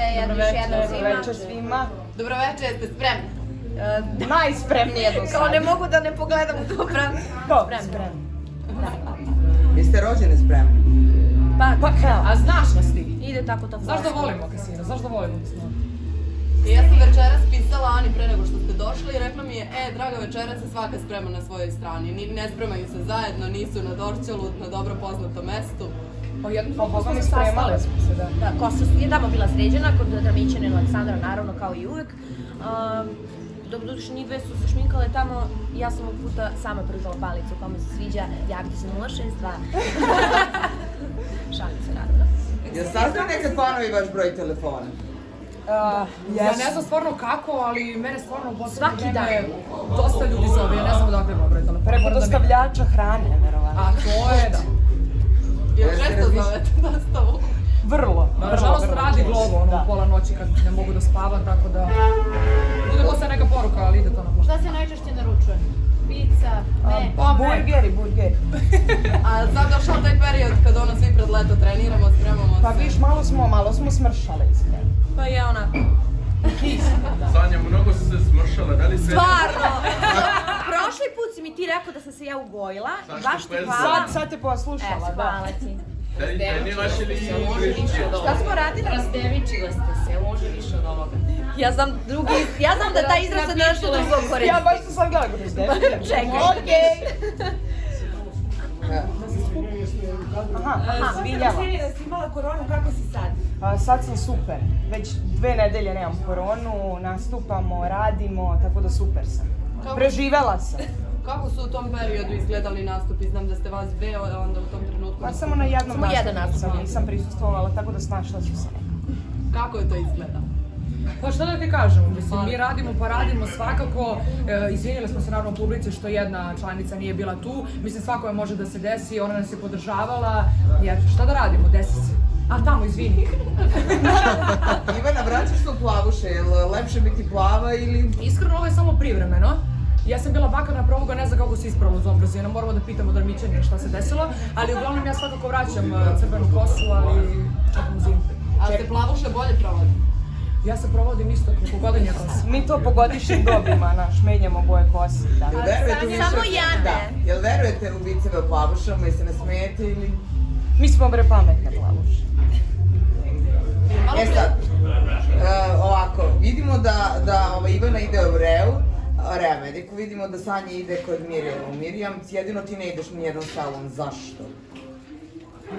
jednom svima. Dobroveče svima. Dobroveče, jeste spremni? Najspremnije do sada. Kao ne mogu da ne pogledam u to pravno. Spremni. Jeste rođene spremni? Pa kao. A znaš nas ti? Ide tako to. Znaš da volimo kasino, znaš da volimo kasino. I ja sam večeras pisala Ani pre nego što ste došli i rekla mi je, draga, večeras je svaka sprema na svojoj strani. Ne spremaju se zajedno, nisu na Dorćolu, na dobro poznatom mestu. Pa jednom Boga mi spremali smo se, da. Da, Kosta je tamo bila sređena kod Dramićanina Aleksandra, naravno, kao i uvek. Doduše, njih dve su se šminkale tamo i ja sam ovog puta sama preuzela palicu, kome se sviđa, javite se 062. Šalim se, naravno. Jel saznaju nekad fanovi vaš broj telefona? Ja ne znam stvarno kako, ali mene stvarno u Svaki posljednje dan. vreme dosta ljudi zove, ja ne znam odakle ima broj telefona. Preko dostavljača hrane, verovatno. A to je da. Jel često zovete dostavu? Vrlo. Nažalost radi Glovo, ono, u pola noći kad ne mogu da spavam, tako da... Bude posle neka poruka, ali ide to na poštu. Šta se najčešće naručuje? Pizza, Burgeri. A sad došao taj period kad ono svi pred leto treniramo, spremamo se. Pa viš, malo smo smršale iskreno. Pa je onako. Sanja, mnogo su se smršale, da li se... Stvarno! Prošli put si mi ti rekao da sam se ja ugojila i baš ti hvala. Sad te poslušala, da. Hvala ti. Ne vaše li igričke? Šta smo radili? razdevičila ste se, može više od ovoga. Ja znam da taj izraz se nešto drugo koristi. Ja baš sam sam gledala kod ste. Čekaj. Okej. Izvinjavam. Da si imala koronu, kako si sad? Sad sam super. Već 2 nedelje nemam koronu, nastupamo, radimo, tako da super sam. Preživela sam. Kako su u tom periodu izgledali nastupi? Znam da ste vas dve, a onda u tom trenutku... Pa samo na jednom Samo jedan nastupu nastup. nisam prisustvovala, tako da snašla ću se nekako. Kako je to izgleda? Pa šta da ti kažemo, mislim, mi radimo pa radimo svakako, izvinjeli smo se naravno publici što jedna članica nije bila tu, mislim svakome može da se desi, ona nas je podržavala, i eto, šta da radimo, desi se. A tamo, izvini. Ivana, vraćaš se u plavuše, je li lepše biti plava ili... Iskreno, ovo je samo privremeno. Ja sam bila bakarna provuga, ne znam kako se ispravilo za ombrazina, moramo da pitamo Dramićanina šta se desilo, ali uglavnom ja svakako vraćam crvenu kosu, ali čekam zimu. A ste plavuše bolje provodi? Ja se provodim isto kako godinja kosa. Mi to po godišnjim dobima, menjamo boje kosi, da. Jel verujete u više... Samo ja ne. Da. Jel verujete u viceve o plavušama i se ne smijete ili... Mi smo bre pametne plavuše. E sad, ovako, vidimo da Ivana ide u Remediku, vidimo da Sanja ide kod Mirjam, jedino ti ne ideš ni jedan salon, zašto?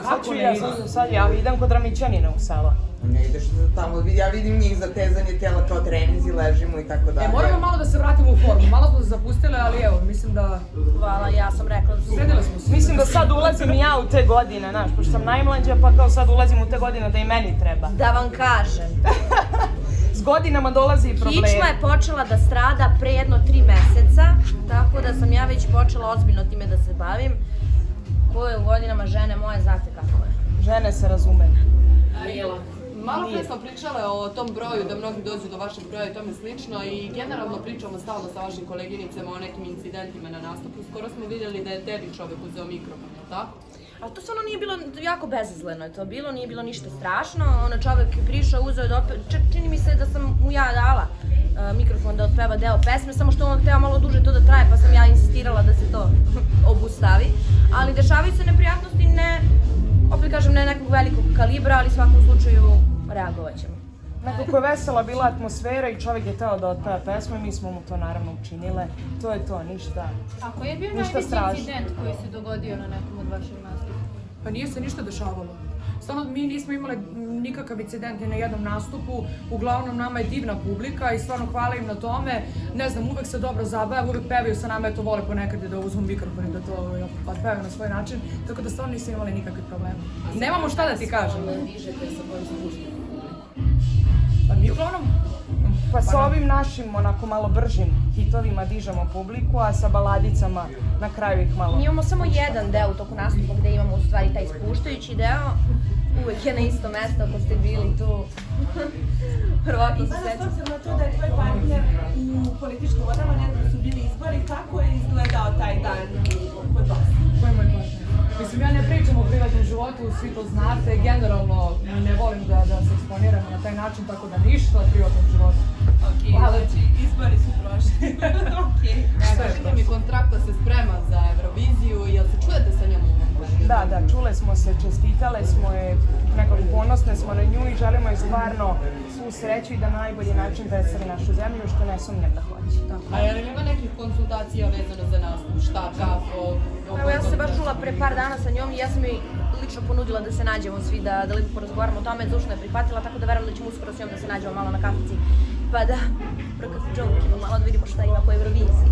Kako ne idem? Sad ja idem kod Dramićanina u salon. Ne ideš tamo, ja vidim njih za tezanje tela kao treninzi, ležimo i tako dalje. Moramo malo da se vratimo u formu, malo smo se zapustile, ali evo, mislim da... Hvala, ja sam rekla da su... Sredile smo se. Mislim da sad ulazim i ja u te godine, znaš, pošto sam najmlađa, pa kao sad ulazim u te godine da i meni treba. Da vam kažem. S godinama dolazi i problemi. Kičma je počela da strada pre jedno 3 meseca, tako da sam ja već počela ozbiljno time da se bavim. Ko je u godinama žene moje, znate kako je. Žene se razumeju. Malo pre smo pričale o tom broju, da mnogi dođu do vašeg broja i tome slično i generalno pričamo stalno sa vašim koleginicama o nekim incidentima na nastupu. Skoro smo vidjeli da je tebi čovek uzeo mikrofon, je li tako? Ali to stvarno nije bilo jako bezazleno je to bilo, nije bilo ništa strašno. Čovek je prišao, uzeo da čini mi se da sam mu ja dala mikrofon da otpeva deo pesme, samo što on hteo malo duže to da traje, pa sam ja insistirala da se to obustavi. Ali dešavaju se neprijatnosti, opet kažem, ne nekog velikog kalibra, ali u svakom slučaju reagovat ćemo. Nekako je vesela bila atmosfera i čovjek je teo da otpeva pesmu i mi smo mu to naravno učinile. To je to, ništa. A koji je bio najveći incident koji se dogodio na nekom od vašeg nastupa? Pa nije se ništa dešavalo. Stvarno, mi nismo imali nikakav incident ni na jednom nastupu, uglavnom nama je divna publika i stvarno hvala im na tome. Ne znam, uvek se dobro zabavaju, uvek pevaju sa nama, eto vole ponekad da uzmu mikrofon i da to pevaju na svoj način, tako da stvarno nismo imali nikakve probleme. Nemamo šta da ti kažem. Pa mi uglavnom... Pa sa ovim našim, onako malo bržim hitovima dižemo publiku, a sa baladicama na kraju ih malo... Mi imamo samo jedan deo u toku nastupa gde imamo u stvari taj spuštajući deo. Uvek je na isto mesto ako ste bili tu. Verovatno se sećam. S na to da je tvoj partner u političkim vodama, nedavno su bili izbori, kako je izgledao taj dan kod vas? Ko je moj partner? Mislim, ja ne pričam o privatnom životu, svi to znate, generalno ne volim da se eksponiram na taj način, tako da ništa o privatnom životu. Znači, izbori su prošli. Kažite mi, Kontrakta se sprema za Euroviziju, jel se čujete sa njom? Da, čule smo se, čestitale smo je, nekako ponosne smo na nju i želimo je stvarno svu sreću i da na najbolji način predstavi našu zemlju, što ne sumnjam da hoće. A jel ima nekih konsultacija vezano za nastup? Šta, kako? Evo, ja sam se baš čula pre par dana sa njom i ja sam joj lično ponudila da se nađemo svi, da lepo porazgovaramo o tome, zdušno je prihvatila, tako da verujem da ćemo uskoro s njom da se nađemo malo na kafici, pa da prokafičovkimo malo da vidimo šta ima po Euroviziji.